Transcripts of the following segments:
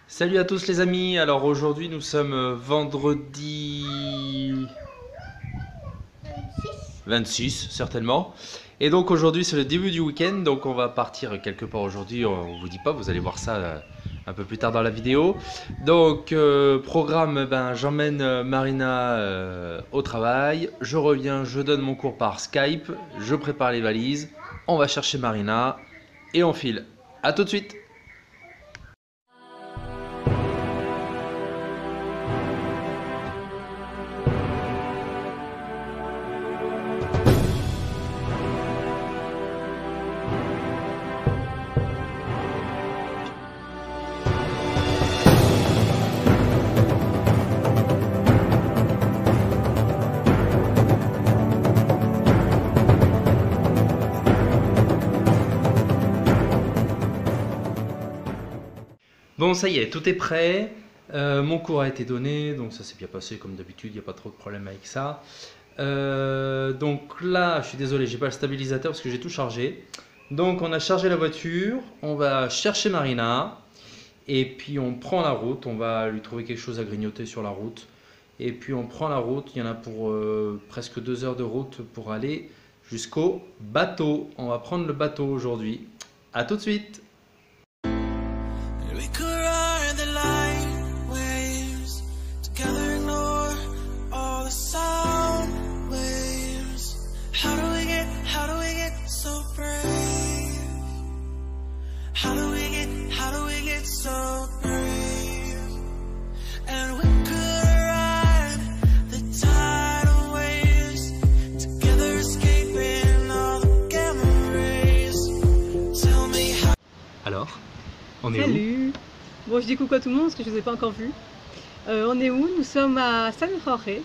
Salut à tous les amis, alors aujourd'hui nous sommes vendredi 26 certainement. Et donc aujourd'hui c'est le début du week-end, donc on va partir quelque part aujourd'hui, on vous dit pas, vous allez voir ça un peu plus tard dans la vidéo. Donc programme, j'emmène Marina au travail, je reviens, je donne mon cours par Skype, je prépare les valises, on va chercher Marina et on file. A tout de suite. Bon, ça y est, tout est prêt. Mon cours a été donné, donc ça s'est bien passé comme d'habitude, il n'y a pas trop de problème avec ça. Donc là, je suis désolé, j'ai pas le stabilisateur parce que j'ai tout chargé. Donc on a chargé la voiture, on va chercher Marina et puis on prend la route, on va lui trouver quelque chose à grignoter sur la route. Et puis on prend la route, il y en a pour presque 2 heures de route pour aller jusqu'au bateau. On va prendre le bateau aujourd'hui. A tout de suite! We could ride the light waves together, ignore all the sound waves. How do we get so brave? How do we get so brave? And we could ride the tidal waves together, escaping all the gamma rays. Tell me how. Alors, on est où? Salut. Bon, je dis coucou à tout le monde parce que je ne vous ai pas encore vu. On est où? Nous sommes à San Jorge.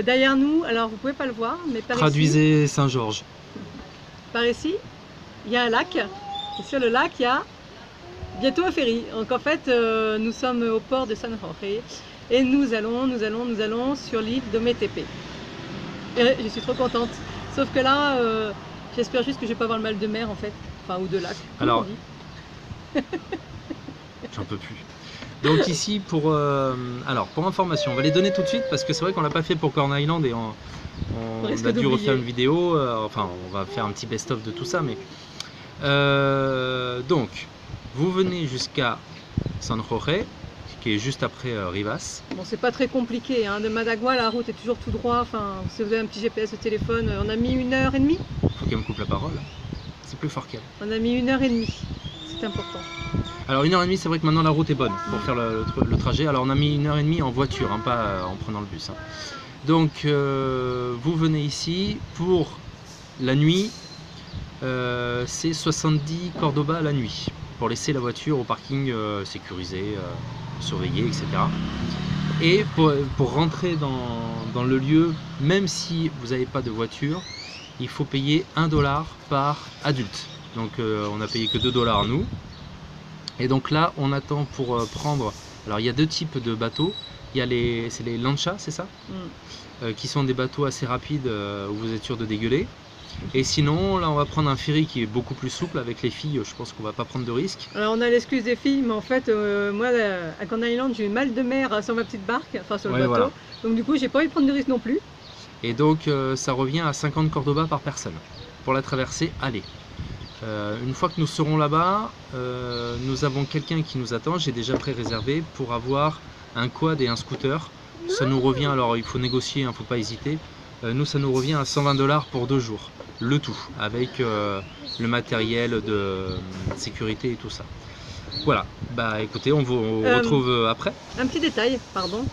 Derrière nous, alors vous pouvez pas le voir, mais Traduisez Saint-Georges. par ici, il y a un lac. Et sur le lac, il y a bientôt un ferry. Donc en fait, nous sommes au port de San Jorge et nous allons sur l'île de Metepe. Et je suis trop contente. Sauf que là, j'espère juste que je vais pas avoir le mal de mer en fait, enfin ou de lac. comme Alors, on dit. J'en peux plus. Donc ici, pour information, on va les donner tout de suite parce que c'est vrai qu'on l'a pas fait pour Corn Island et on risque a dû d'oublier. refaire une vidéo. Enfin, on va faire un petit best-of de tout ça. Mais donc, vous venez jusqu'à San Jorge, qui est juste après Rivas. Bon, c'est pas très compliqué, hein. De Managua, la route est toujours tout droit. Enfin, si vous avez un petit GPS au téléphone, on a mis 1h30. Faut qu'elle me coupe la parole. C'est plus fort qu'elle. On a mis 1h30. C'est important. Alors 1h30, c'est vrai que maintenant la route est bonne pour faire le trajet. Alors on a mis 1h30 en voiture, hein, pas en prenant le bus. Hein. Donc vous venez ici pour la nuit, c'est 70 Cordoba la nuit, pour laisser la voiture au parking sécurisé, surveillé, etc. Et pour rentrer dans le lieu, même si vous n'avez pas de voiture, il faut payer 1 $ par adulte. Donc on a payé que 2 $ nous. Et donc là, on attend pour prendre. Alors il y a deux types de bateaux. Il y a c'est les lanchas, c'est ça, qui sont des bateaux assez rapides où vous êtes sûr de dégueuler. Et sinon, là, on va prendre un ferry qui est beaucoup plus souple. Avec les filles, je pense qu'on va pas prendre de risques. Alors, on a l'excuse des filles, mais en fait, moi, à Corn Island, j'ai eu mal de mer sur ma petite barque, enfin sur le bateau. Voilà. Donc, du coup, j'ai pas envie de prendre de risques non plus. Et donc, ça revient à 50 Cordoba par personne pour la traversée aller. Une fois que nous serons là-bas, nous avons quelqu'un qui nous attend. J'ai déjà pré-réservé pour avoir un quad et un scooter. Ça nous revient, alors il faut négocier, il ne faut pas hésiter. Nous, ça nous revient à 120 $ pour 2 jours, le tout, avec le matériel de sécurité et tout ça. Voilà, bah écoutez, on vous retrouve après. Un petit détail, pardon.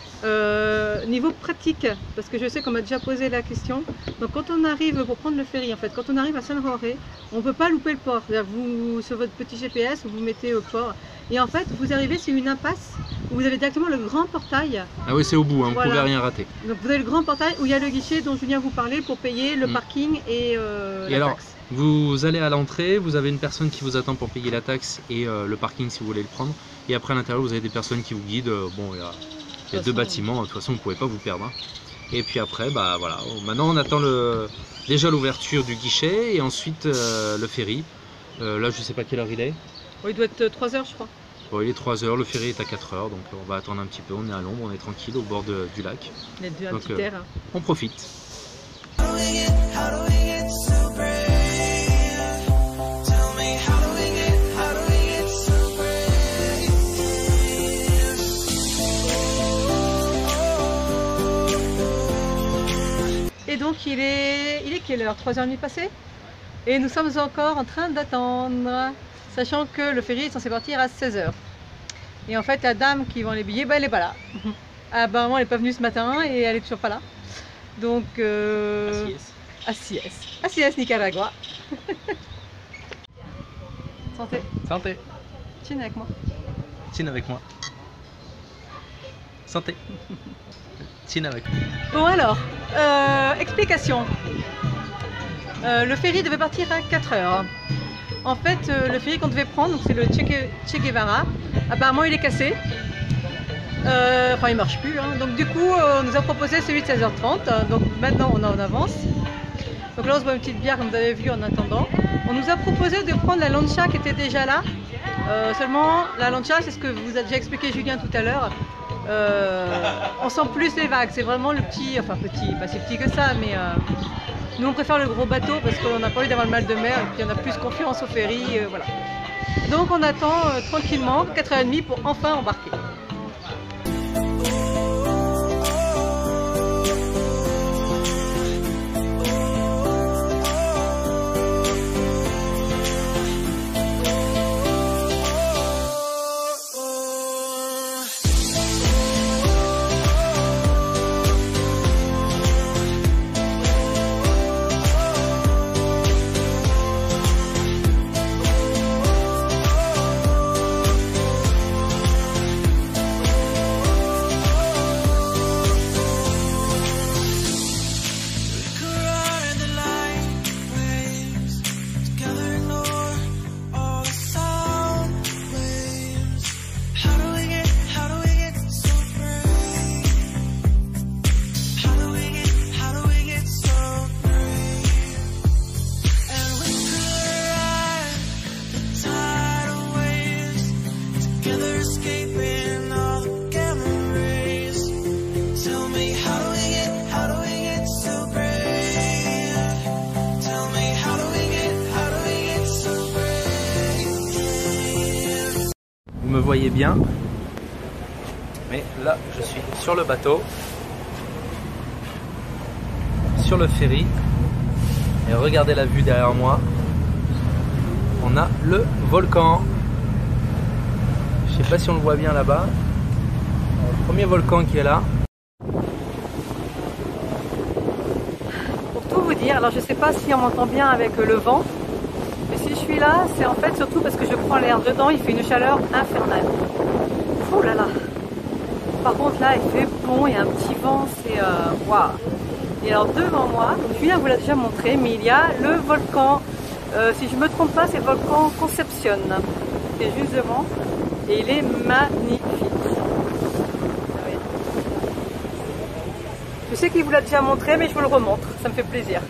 Niveau pratique, parce que je sais qu'on m'a déjà posé la question. Donc quand on arrive pour prendre le ferry, en fait, quand on arrive à San Jorge, on ne peut pas louper le port. Vous, sur votre petit GPS, vous mettez au port. Et en fait, vous arrivez, c'est une impasse où vous avez directement le grand portail. Ah oui, c'est au bout, hein, voilà. Vous ne pouvez rien rater. Donc vous avez le grand portail où il y a le guichet dont Julien vous parlait pour payer le parking et la alors, taxe. Vous allez à l'entrée, vous avez une personne qui vous attend pour payer la taxe et le parking si vous voulez le prendre. Et après à l'intérieur, vous avez des personnes qui vous guident. Bon, il y a deux bâtiments, de toute façon vous ne pouvez pas vous perdre. Hein. Et puis après, bah voilà, maintenant on attend déjà l'ouverture du guichet et ensuite le ferry. Là, je ne sais pas quelle heure il est. Oui, il doit être 3 heures, je crois. Bon, il est 3h, le ferry est à 4h, donc on va attendre un petit peu, on est à l'ombre, on est tranquille au bord du lac. Il y a un Donc, petit air. on profite. How do we get so brave? Tell me, how do we get so brave? Et donc il est quelle heure? 3h30 passées? Et nous sommes encore en train d'attendre, sachant que le ferry est censé partir à 16h. Et en fait la dame qui vend les billets, bah, elle n'est pas là. Apparemment elle n'est pas venue ce matin et elle est toujours pas là. Donc Así es Nicaragua. Santé. Santé. Chine avec moi. Tine avec moi. Santé. Tine avec moi. Bon alors, explication. Le ferry devait partir à 4h. En fait, le ferry qu'on devait prendre, c'est le Che Guevara. Apparemment, il est cassé. Enfin, il marche plus. Hein. Donc, du coup, on nous a proposé celui de 16h30. Donc, maintenant, on est en avance. Donc là, on se boit une petite bière, comme vous avez vu, en attendant. On nous a proposé de prendre la lancha qui était déjà là. Seulement, la lancha, c'est ce que vous a déjà expliqué Julien tout à l'heure. On sent plus les vagues. C'est vraiment le petit, enfin petit, pas si petit que ça, mais nous on préfère le gros bateau parce qu'on n'a pas envie d'avoir le mal de mer et puis on a plus confiance au ferry, voilà. Donc on attend tranquillement 4h30 pour enfin embarquer. Vous me voyez bien, mais là je suis sur le bateau, sur le ferry, et regardez la vue derrière moi. On a le volcan. Je sais pas si on le voit bien là-bas. Le premier volcan qui est là. Pour tout vous dire, alors je sais pas si on m'entend bien avec le vent, mais si je suis là, c'est en fait surtout parce que je prends l'air dedans, il fait une chaleur infernale. Oh là là. Par contre là, il fait bon, il y a un petit vent, c'est waouh. Et alors devant moi, Julien vous l'a déjà montré, mais il y a le volcan, si je me trompe pas, c'est le volcan Concepción. C'est juste devant et il est magnifique. Je sais qu'il vous l'a déjà montré, mais je vous le remontre, ça me fait plaisir.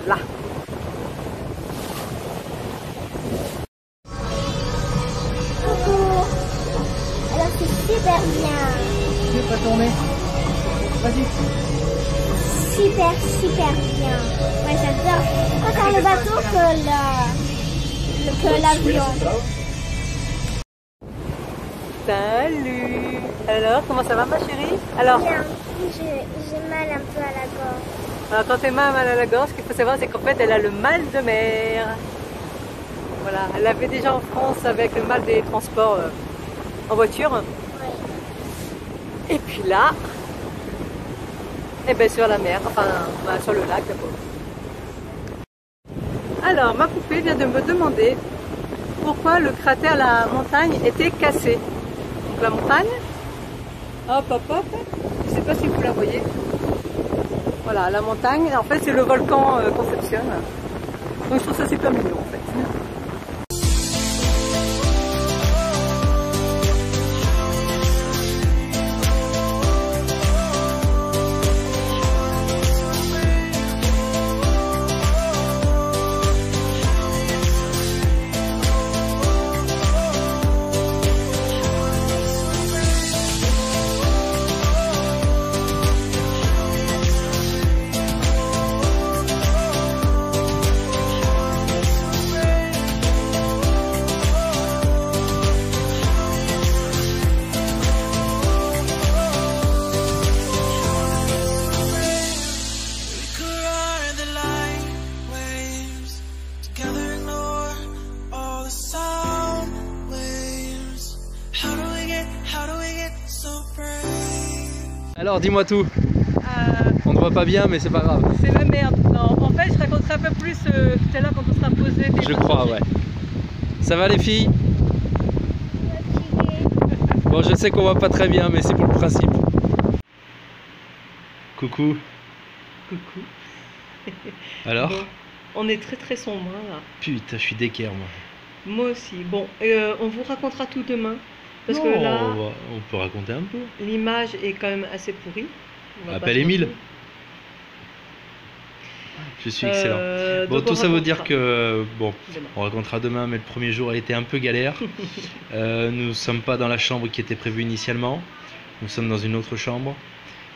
Là. Coucou. Alors c'est super bien. Je vais pas tourner. Vas-y. Super bien. Ouais, j'adore. Autant le bateau que l'avion. Salut. Alors, comment ça va ma chérie? Alors, Bien. J'ai mal un peu à la gorge. alors quand t'es mal à la gorge, ce qu'il faut savoir, c'est qu'en fait, elle a le mal de mer. Voilà, elle l'avait déjà en France avec le mal des transports en voiture. Ouais. Et puis là, et bien sur la mer, enfin sur le lac d'abord. Alors, ma poupée vient de me demander pourquoi le cratère, la montagne, était cassé. Donc la montagne, hop hop hop, je ne sais pas si vous la voyez. Voilà, la montagne, en fait c'est le volcan Concepción. Donc je trouve ça super mignon en fait. Alors dis-moi tout. On ne voit pas bien, mais c'est pas grave. C'est la merde. Non, en fait, je raconterai un peu plus tout à l'heure quand on sera posé. Je crois, ouais. Ça va les filles? Bon, je sais qu'on voit pas très bien, mais c'est pour le principe. Coucou. Coucou. Alors? Bon, on est très sombre hein, là. Putain, je suis d'équerre moi. Moi aussi. Bon, on vous racontera tout demain. Parce Non, que là, on peut raconter un peu. l'image est quand même assez pourrie. On va Appelle pas se Émile. mentir. Je suis excellent. Bon, Donc tout on ça veut dire racontera que, bon, demain. on racontera demain, mais le premier jour a été un peu galère. Nous sommes pas dans la chambre qui était prévue initialement. Nous sommes dans une autre chambre.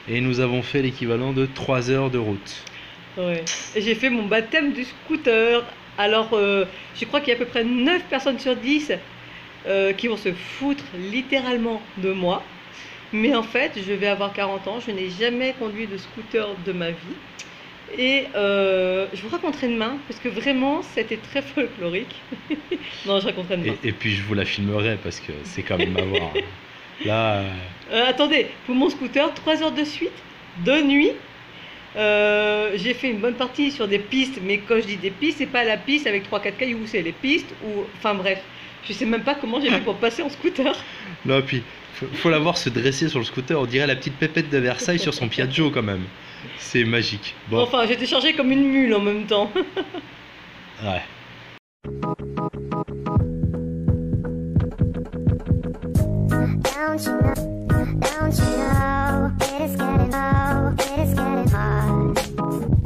Et nous avons fait l'équivalent de 3 heures de route. Ouais. Et j'ai fait mon baptême du scooter. Alors, je crois qu'il y a à peu près 9 personnes sur 10 qui vont se foutre littéralement de moi. Mais en fait, je vais avoir 40 ans. Je n'ai jamais conduit de scooter de ma vie. Et je vous raconterai demain, parce que vraiment, c'était très folklorique. Non, je raconterai demain. Et puis je vous la filmerai parce que c'est quand même à voir. Là, Attendez, pour mon scooter, 3 heures de suite, de nuit. J'ai fait une bonne partie sur des pistes, mais quand je dis des pistes, c'est pas la piste avec 3-4 cailloux, c'est les pistes ou. Enfin bref, je sais même pas comment j'ai fait pour passer en scooter. non, puis faut la voir se dresser sur le scooter. On dirait la petite pépette de Versailles sur son Piaggio quand même. C'est magique. Bon, Enfin, j'étais chargée comme une mule en même temps. ouais. Don't you know, it is getting low, it is getting hard,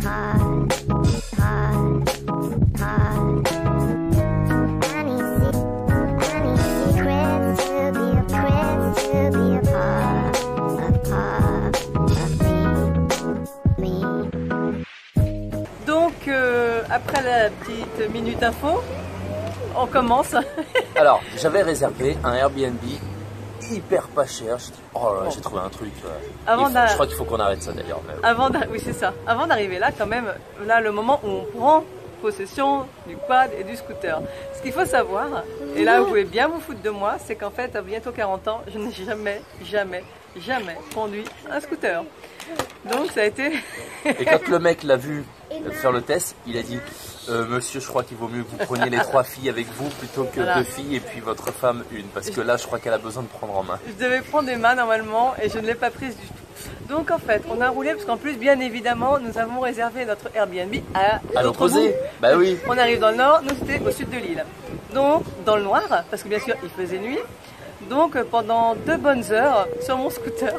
hard, hard, hard. Any secrets to be a part of me. Donc, après la petite minute info, on commence. Alors, j'avais réservé un Airbnb hyper pas cher. J'ai dit, oh là là, j'ai trouvé un truc. Avant je crois qu'il faut qu'on arrête ça d'ailleurs. Mais- Oui, c'est ça. Avant d'arriver là, quand même, là, le moment où on prend possession du quad et du scooter. Ce qu'il faut savoir, et là, vous pouvez bien vous foutre de moi, c'est qu'en fait, à bientôt 40 ans, je n'ai jamais conduit un scooter. Donc, ça a été. Et quand le mec l'a vu faire le test, il a dit monsieur, je crois qu'il vaut mieux que vous preniez les 3 filles avec vous plutôt que Voilà. 2 filles et puis votre femme une. Parce que là, je crois qu'elle a besoin de prendre en main. Je devais prendre des mains normalement et je ne l'ai pas prise du tout. Donc en fait, on a roulé parce qu'en plus, bien évidemment, nous avons réservé notre Airbnb à À l'autre l'opposé. bout. Bah oui. On arrive dans le nord, nous c'était au sud de l'île. Donc dans le noir, parce que bien sûr il faisait nuit. Donc pendant 2 bonnes heures sur mon scooter.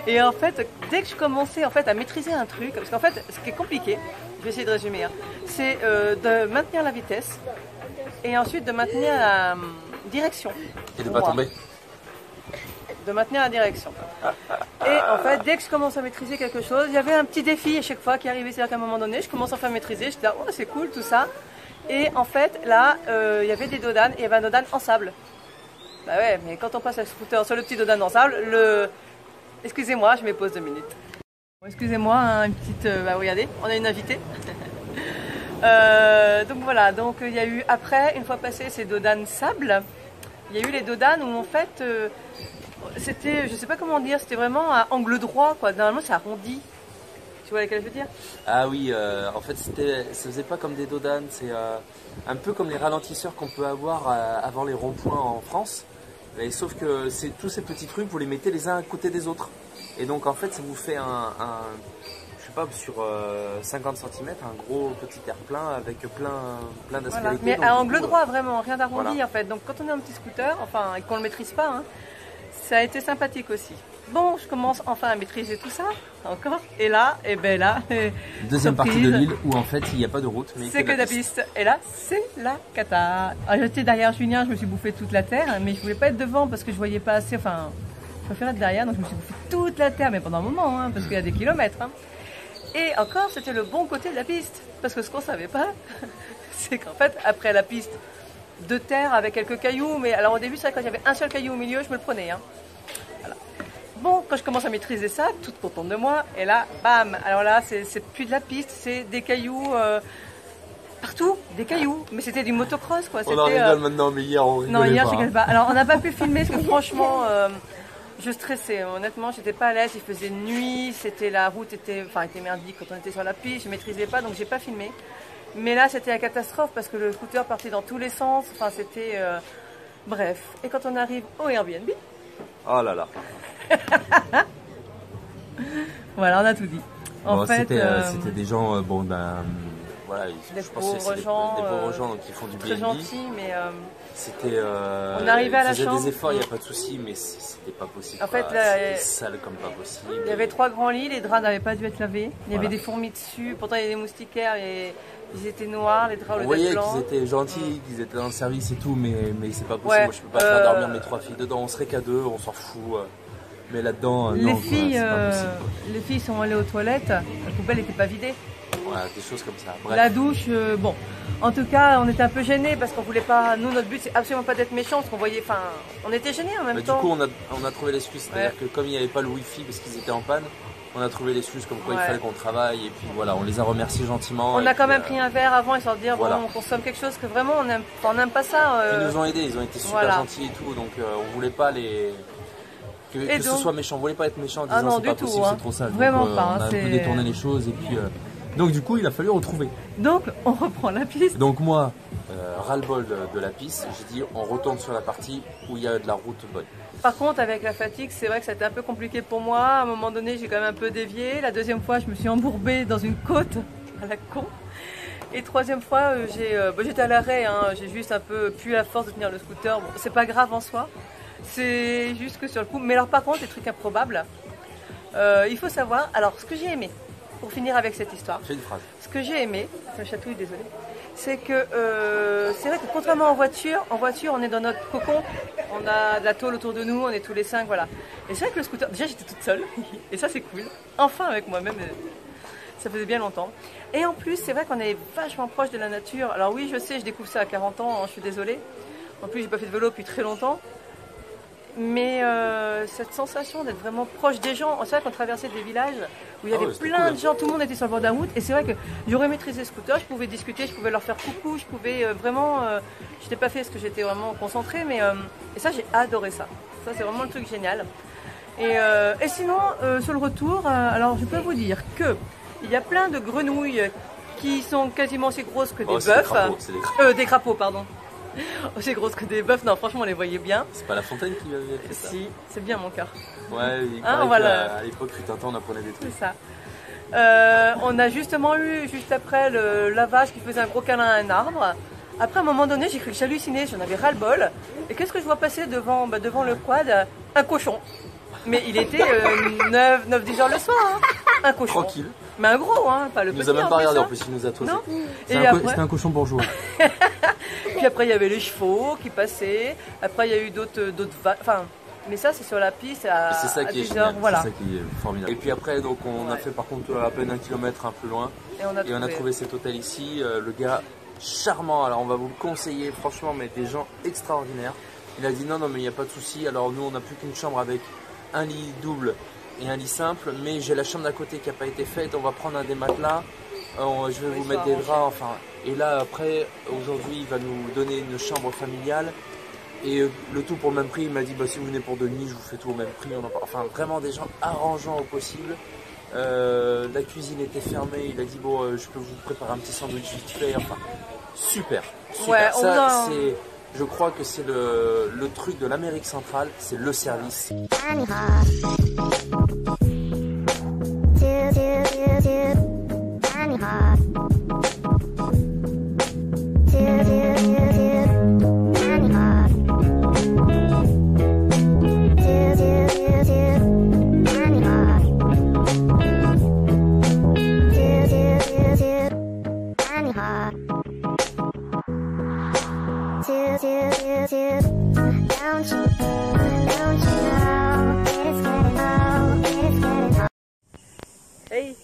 Et en fait, dès que je commençais en fait à maîtriser un truc, parce qu'en fait, ce qui est compliqué, je vais essayer de résumer, hein, c'est de maintenir la vitesse et ensuite de maintenir la direction. Et de Pour pas moi. tomber. De maintenir la direction. Et en fait, dès que je commence à maîtriser quelque chose, il y avait un petit défi à chaque fois qui arrivait. C'est-à-dire qu'à un moment donné, je commence enfin à maîtriser, je dis, oh c'est cool tout ça. Et en fait, là, il y avait des dodanes, et il y avait un dodane en sable. Bah ouais, mais quand on passe à scooter sur le petit dodane en sable, Excusez-moi, je me pose 2 minutes. Bon, excusez-moi, hein, une petite... regardez, on a une invitée. Donc voilà, donc il y a eu après, une fois passé ces dodanes sable, il y a eu les dodanes où en fait, c'était, je sais pas comment dire, c'était vraiment à angle droit, quoi. Normalement, c'est arrondi. Tu vois laquelle je veux dire? Ah oui, en fait, ça faisait pas comme des dodanes. C'est un peu comme les ralentisseurs qu'on peut avoir avant les ronds-points en France. Et sauf que tous ces petits trucs, vous les mettez les uns à côté des autres. Et donc en fait, ça vous fait je sais pas, sur 50 cm, un gros petit terre-plein avec plein d'aspérités. Voilà. Mais Donc, à du angle coup, droit, vraiment, rien d'arrondi voilà. en fait. Donc quand on est un petit scooter, enfin, et qu'on ne le maîtrise pas, hein, ça a été sympathique aussi. Bon, je commence enfin à maîtriser tout ça, encore. Et là, Deuxième partie de surprise. l'île où en fait il n'y a pas de route, mais C'est que de la piste. Et là, c'est la cata. Alors, j'étais derrière Julien, je me suis bouffé toute la terre, mais je voulais pas être devant parce que je voyais pas assez. Enfin, je préférais être derrière, donc je me suis bouffé toute la terre, mais pendant un moment, hein, parce qu'il y a des kilomètres. Hein. Et encore, c'était le bon côté de la piste. Parce que ce qu'on savait pas, c'est qu'en fait, après la piste de terre avec quelques cailloux, mais alors au début, c'est vrai, quand il y avait un seul caillou au milieu, je me le prenais. Hein. Voilà. Bon, quand je commence à maîtriser ça, toute contente de moi, et là, bam. Alors là, c'est plus de la piste, c'est des cailloux. Partout, des cailloux, mais c'était du motocross quoi. on en rigole maintenant, mais hier on rigolait Non, hier pas, je rigole pas. Alors on n'a pas pu filmer parce que franchement, je stressais, honnêtement, j'étais pas à l'aise, il faisait nuit, la route était merdique quand on était sur la piste, je maîtrisais pas, donc j'ai pas filmé. Mais là, c'était la catastrophe parce que le scooter partait dans tous les sens, enfin c'était... Bref, et quand on arrive au Airbnb... Oh là là. Voilà, on a tout dit. En Bon, fait, c'était des gens, voilà, des je pense que c'est des pauvres gens donc, qui font du très B&B. gentils, mais... C'était. On arrivait à la ils faisaient chambre. des efforts, il n'y a pas de souci, mais c'était pas possible. En fait, quoi. là, C'était sale comme pas possible. il y avait 3 grands lits, les draps n'avaient pas dû être lavés. Il y Voilà. avait des fourmis dessus, pourtant il y avait des moustiquaires et ils étaient noirs, les draps au On lieu voyait d'être blancs. qu'ils étaient gentils, qu'ils étaient dans le service et tout, mais c'est pas possible. Ouais, Moi, je peux pas faire dormir mes 3 filles dedans. On serait qu'à 2, on s'en fout. Mais là-dedans, Les non, quoi, filles, c'est pas possible. les filles sont allées aux toilettes, la poubelle n'était pas vidée. Voilà, des choses comme ça. Bref. La douche, bon. En tout cas, on était un peu gênés parce qu'on voulait pas. Nous, notre but, c'est absolument pas d'être méchants parce qu'on voyait. Enfin, on était gênés en même Du temps. coup, on a trouvé l'excuse, c'est-à-dire que comme il n'y avait pas le wifi parce qu'ils étaient en panne, on a trouvé l'excuse comme quoi il Ouais. fallait qu'on travaille et puis voilà, on les a remerciés gentiment. On et a quand puis, même pris un verre avant histoire de dire voilà. bon, on consomme quelque chose que vraiment on n'aime pas ça. Ils nous ont aidés, ils ont été super voilà. gentils et tout, donc on voulait pas les. Que ce donc- soit méchant, on voulait pas être méchant en Ah disant non, c'est du pas tout, possible, hein. c'est trop sale. Vraiment donc, pas, on a un c'est- peu détourné les choses et puis. Donc du coup, il a fallu retrouver. Donc, on reprend la piste. Donc moi, ras-le-bol de la piste, j'ai dit on retourne sur la partie où il y a de la route bonne. Par contre, avec la fatigue, c'est vrai que ça a été un peu compliqué pour moi. À un moment donné, j'ai quand même un peu dévié. La deuxième fois, je me suis embourbée dans une côte à la con. Et troisième fois, j'étais à l'arrêt. Hein. J'ai juste un peu pu à force de tenir le scooter. Bon, c'est pas grave en soi. C'est juste que sur le coup. Mais alors, par contre, des trucs improbables. Il faut savoir. Alors, ce que j'ai aimé, pour finir avec cette histoire, Fais une phrase. ce que j'ai aimé, ça chatouille, désolé, c'est que c'est vrai que contrairement en voiture, on est dans notre cocon, on a de la tôle autour de nous, on est tous les 5, voilà. Et c'est vrai que le scooter, déjà j'étais toute seule, et ça c'est cool, enfin avec moi-même, ça faisait bien longtemps. Et en plus, c'est vrai qu'on est vachement proche de la nature. Alors oui, je sais, je découvre ça à 40 ans, hein, je suis désolée. En plus, j'ai pas fait de vélo depuis très longtemps. Mais cette sensation d'être vraiment proche des gens, c'est vrai qu'on traversait des villages où il y Ah avait ouais, c'était plein cool, de gens, tout le monde était sur le bord de la route. Et c'est vrai que j'aurais maîtrisé le scooter, je pouvais discuter, je pouvais leur faire coucou, je pouvais vraiment. Je n'étais pas fait parce que j'étais vraiment concentrée, mais et ça, j'ai adoré ça. Ça, c'est vraiment le truc génial. Et sinon, sur le retour, alors je peux vous dire que il y a plein de grenouilles qui sont quasiment aussi grosses que des Oh, c'est des bœufs. crapauds, c'est des crapauds. Des crapauds, pardon. Aussi grosses que des bœufs. Non, franchement, on les voyait bien. C'est pas La Fontaine qui avait fait ça. Si, c'est bien mon cœur. Ouais, il Ah, paraît voilà. qu'à l'époque, fut un temps, on apprenait des trucs. C'est ça. On a justement eu, juste après, le lavage qui faisait un gros câlin à un arbre. Après, à un moment donné, j'ai cru que j'hallucinais, j'en avais ras-le-bol. Et qu'est-ce que je vois passer devant le quad? Un cochon. Mais il était 9-10 heures le soir. Hein. Un cochon. Tranquille. Mais un gros, hein, pas le Il petit. nous a même en pas plus, regardé hein. en plus, il nous a tosé. Non. C'était Et un, après, un cochon bourgeois. puis après, il y avait les chevaux qui passaient. Après, il y a eu d'autres vagues. Enfin, mais ça, c'est sur la piste à, Et c'est ça à qui est 10 génial, heures. Voilà. c'est ça qui est formidable. Et puis après, donc on a Ouais. fait par contre à peine 1 kilomètre un peu loin. Et on a trouvé cet hôtel ici. Le gars charmant, alors on va vous le conseiller franchement, mais des gens extraordinaires. Il a dit non, mais il n'y a pas de souci. Alors nous, on n'a plus qu'une chambre avec un lit double et un lit simple, mais j'ai la chambre d'à côté qui n'a pas été faite. On va prendre un des matelas. Je vais vous Ils mettre sont des arrangés. draps. Enfin, et là après, aujourd'hui, il va nous donner une chambre familiale. Et le tout pour le même prix, il m'a dit bah, si vous venez pour 2 nuits, je vous fais tout au même prix. Enfin, vraiment des gens arrangeants au possible. La cuisine était fermée, il a dit bon, je peux vous préparer un petit sandwich vite fait. Enfin, super, super. Ouais, on Ça, a- je crois que c'est le truc de l'Amérique centrale, c'est le service. Annie Hawk. Annie Hawk. Annie Hawk. Annie Hawk. Annie Hawk. Don't you know it's getting old, it's getting old. Hey,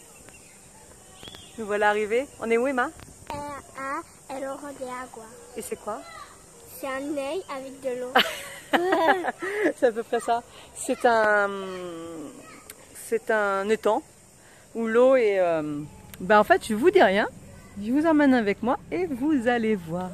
nous voilà arrivés. On est où, Emma? À El Oro de Agua. Et c'est quoi? C'est un œil avec de l'eau. C'est à peu près ça. C'est un étang où l'eau est... Ben en fait, je vous dis rien. Je vous emmène avec moi et vous allez voir.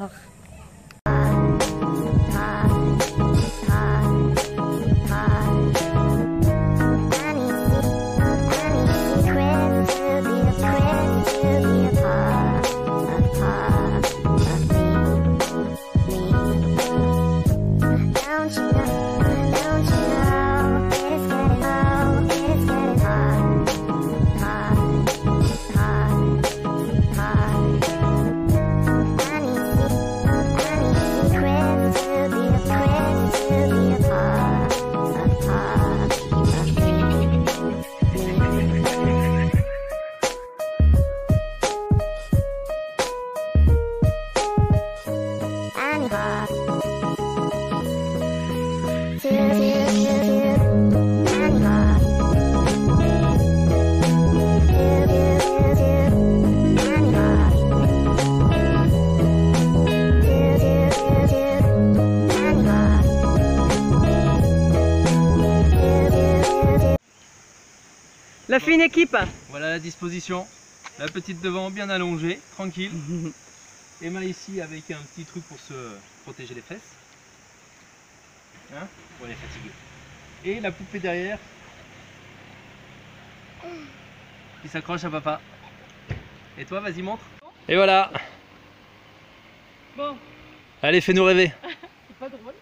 La fine équipe. Voilà la disposition. La petite devant bien allongée, tranquille. Emma ici avec un petit truc pour se protéger les fesses. Hein, pour les fatiguer. Et la poupée derrière qui s'accroche à papa. Et toi, vas-y, montre. Et voilà. Bon, Allez, fais-nous rêver. c'est pas drôle.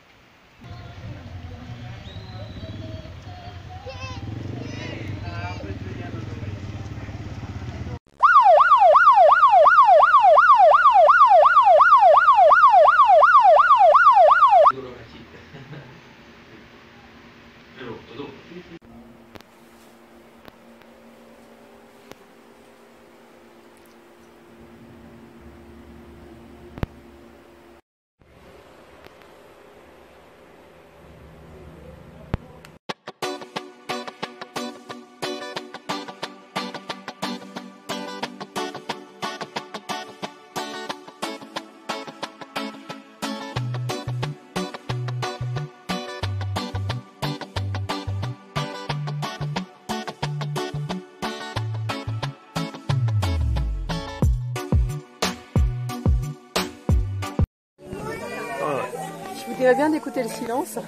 Je vous dirais bien d'écouter le silence,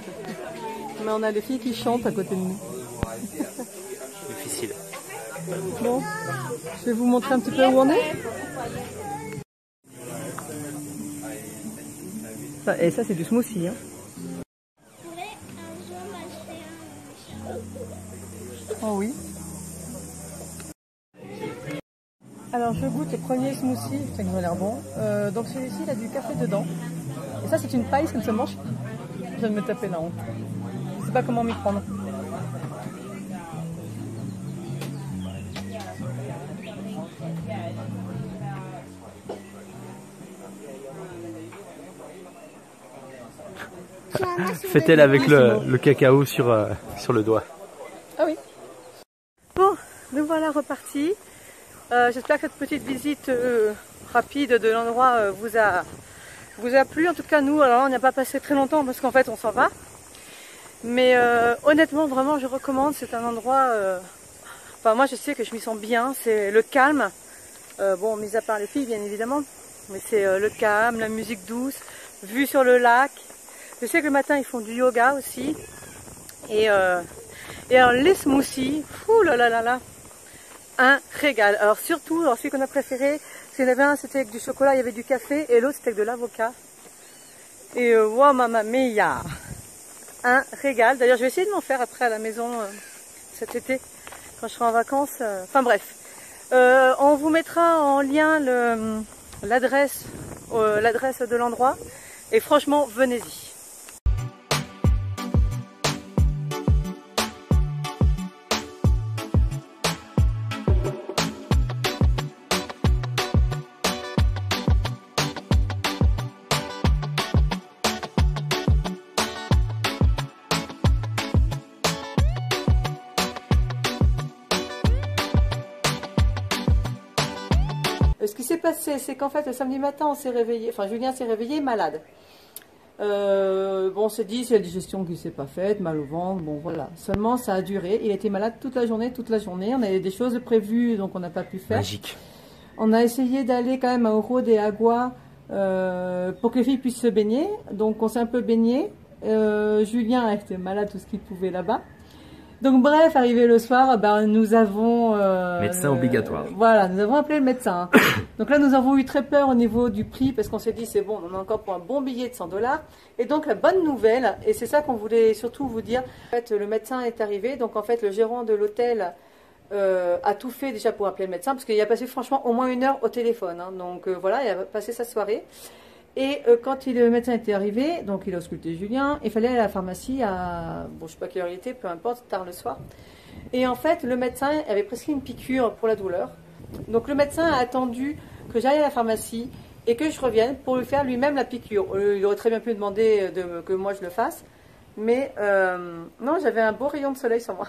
mais on a les filles qui chantent à côté de nous. Difficile. Bon, je vais vous montrer un petit peu où on est. Et ça c'est du smoothie. Hein. Oh oui. Alors je goûte le premier smoothie, ça a l'air bon. Donc celui-ci il a du café dedans. Et ça c'est une paille, ça ne se mange pas. Je viens de me taper la honte. Je ne sais pas comment m'y prendre. Faites-elle avec le cacao sur le doigt. Ah oui. Bon, nous voilà repartis. J'espère que cette petite visite rapide de l'endroit vous a plu. En tout cas, nous, alors on n'y a pas passé très longtemps parce qu'en fait, on s'en va. Mais honnêtement, vraiment, je recommande. C'est un endroit... Enfin, moi, je sais que je m'y sens bien. C'est le calme. Bon, mis à part les filles, bien évidemment. Mais c'est le calme, la musique douce, vue sur le lac. Je sais que le matin, ils font du yoga aussi. Et alors, les smoothies, fou là là là là, un régal. Alors surtout, alors celui qu'on a préféré, c'est qu'il y en avait un, c'était avec du chocolat, il y avait du café, et l'autre, c'était avec de l'avocat. Et wow, mamma mia, un régal. D'ailleurs, je vais essayer de m'en faire après à la maison cet été, quand je serai en vacances. Enfin bref, on vous mettra en lien l'adresse de l'endroit. Et franchement, venez-y. Ce qui s'est passé, c'est qu'en fait, le samedi matin, on s'est réveillé, enfin Julien s'est réveillé malade. Bon, on s'est dit, c'est la digestion qui ne s'est pas faite, mal au ventre, bon voilà. Seulement, ça a duré. Il était malade toute la journée. On avait des choses prévues, donc on n'a pas pu faire. Magique. On a essayé d'aller quand même à Oro de Agua pour que les filles puissent se baigner. Donc, on s'est un peu baigné. Julien a été malade tout ce qu'il pouvait là-bas. Donc bref, arrivé le soir, ben, nous avons... Médecin obligatoire. Voilà, nous avons appelé le médecin. Donc là, nous avons eu très peur au niveau du prix parce qu'on s'est dit, c'est bon, on en a encore pour un bon billet de 100 $. Et donc la bonne nouvelle, et c'est ça qu'on voulait surtout vous dire, en fait, le médecin est arrivé. Donc en fait, le gérant de l'hôtel a tout fait déjà pour appeler le médecin parce qu'il a passé franchement au moins 1 heure au téléphone. Hein. Donc voilà, il a passé sa soirée. Et quand le médecin était arrivé, donc il a ausculté Julien, il fallait aller à la pharmacie à, bon je sais pas quelle heure il était, peu importe, tard le soir. Et en fait, le médecin avait prescrit une piqûre pour la douleur. Donc le médecin a attendu que j'aille à la pharmacie et que je revienne pour lui faire lui-même la piqûre. Il aurait très bien pu me demander que moi je le fasse, mais non, j'avais un beau rayon de soleil sur moi.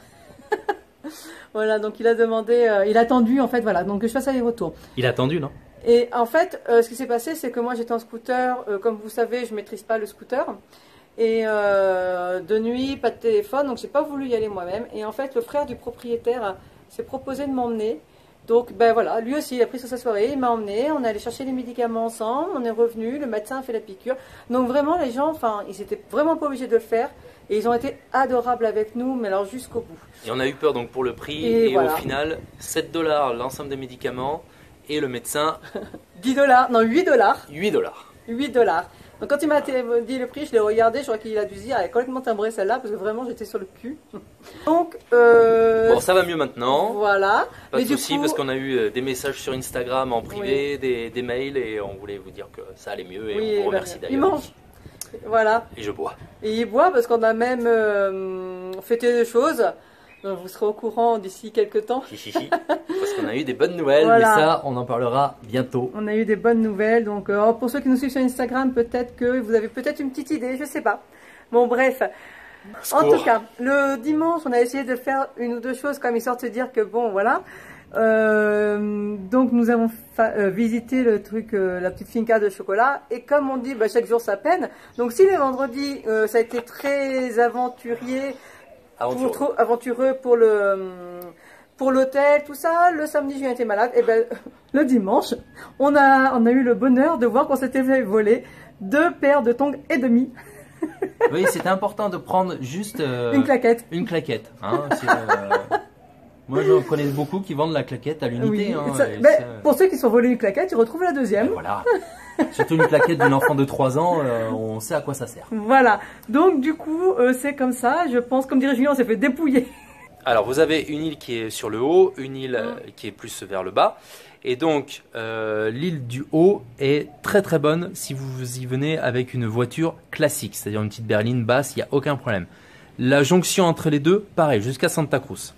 Voilà, donc il a demandé, il a attendu en fait, voilà, donc que je fasse aller-retour. Il a attendu, non? Et en fait, ce qui s'est passé, c'est que moi j'étais en scooter, comme vous savez, je maîtrise pas le scooter. Et de nuit, pas de téléphone, donc j'ai pas voulu y aller moi-même. Et en fait, le frère du propriétaire s'est proposé de m'emmener. Donc ben voilà, lui aussi, il a pris sur sa soirée, il m'a emmené, on est allé chercher les médicaments ensemble, on est revenu, le médecin a fait la piqûre. Donc vraiment, les gens, enfin, ils étaient vraiment pas obligés de le faire. Et ils ont été adorables avec nous, mais alors jusqu'au bout. Et on a eu peur donc pour le prix, Et et voilà. au final, 7 $ l'ensemble des médicaments, et le médecin, 10 $, non 8 $. 8 $. 8 $. Donc quand il m'a dit le prix, je l'ai regardé, je crois qu'il a dû se dire, elle est complètement timbrée celle-là, parce que vraiment j'étais sur le cul. Donc, Bon, ça va mieux maintenant. voilà. Pas Mais de du souci, coup, parce qu'on a eu des messages sur Instagram en privé, des mails, et on voulait vous dire que ça allait mieux, et oui, on vous remercie il d'ailleurs. mange. Voilà. Et je bois. Et il boit parce qu'on a même fêté des choses. Donc, vous serez au courant d'ici quelques temps. Chichichi. Parce qu'on a eu des bonnes nouvelles, Voilà. mais ça, on en parlera bientôt. On a eu des bonnes nouvelles. Donc, pour ceux qui nous suivent sur Instagram, peut-être que vous avez peut-être une petite idée, je sais pas. Bon, bref. En Secours. tout cas, le dimanche, on a essayé de faire une ou deux choses comme histoire de se dire que bon, voilà. Donc nous avons visité le truc, la petite finca de chocolat, et comme on dit, bah, chaque jour sa peine. Donc si le vendredi ça a été très aventureux pour l'hôtel, tout ça, le samedi j'ai été malade, et ben le dimanche on a eu le bonheur de voir qu'on s'était fait voler 2 paires de tongs et demi, Oui, c'était important de prendre juste une claquette. une claquette. Hein, moi, j'en connais beaucoup qui vendent la claquette à l'unité. Oui. Hein, Ça- et ben, ça- pour ceux qui sont volés une claquette, ils retrouvent la deuxième. Voilà. Surtout une claquette d'un enfant de 3 ans, on sait à quoi ça sert. Voilà, donc du coup c'est comme ça, je pense, comme dirait Julien, on s'est fait dépouiller. Alors, vous avez une île qui est sur le haut, une île qui est plus vers le bas. Et donc, L'île du Haut est très très bonne si vous y venez avec une voiture classique, c'est-à-dire une petite berline basse, il n'y a aucun problème. La jonction entre les deux, pareil, jusqu'à Santa Cruz.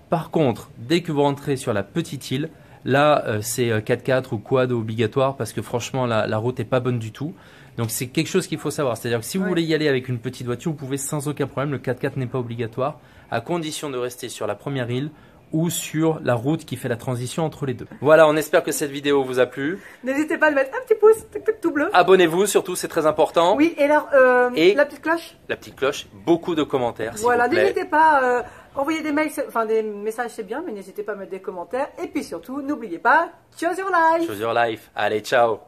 Par contre, dès que vous rentrez sur la petite île, là c'est 4x4 ou quad obligatoire parce que franchement la route n'est pas bonne du tout. Donc c'est quelque chose qu'il faut savoir, c'est-à-dire que si vous Ouais. voulez y aller avec une petite voiture, vous pouvez sans aucun problème, le 4x4 n'est pas obligatoire, à condition de rester sur la première île ou sur la route qui fait la transition entre les deux. voilà, on espère que cette vidéo vous a plu. N'hésitez pas à mettre un petit pouce, tout bleu. Abonnez-vous, surtout, c'est très important. Oui, et alors, Et- la petite cloche. La petite cloche, beaucoup de commentaires, s'il Voilà, vous plaît. n'hésitez pas, envoyer des mails, enfin des messages c'est bien, mais n'hésitez pas à mettre des commentaires. Et puis surtout, n'oubliez pas, choose your life. Choose your life. Allez, ciao.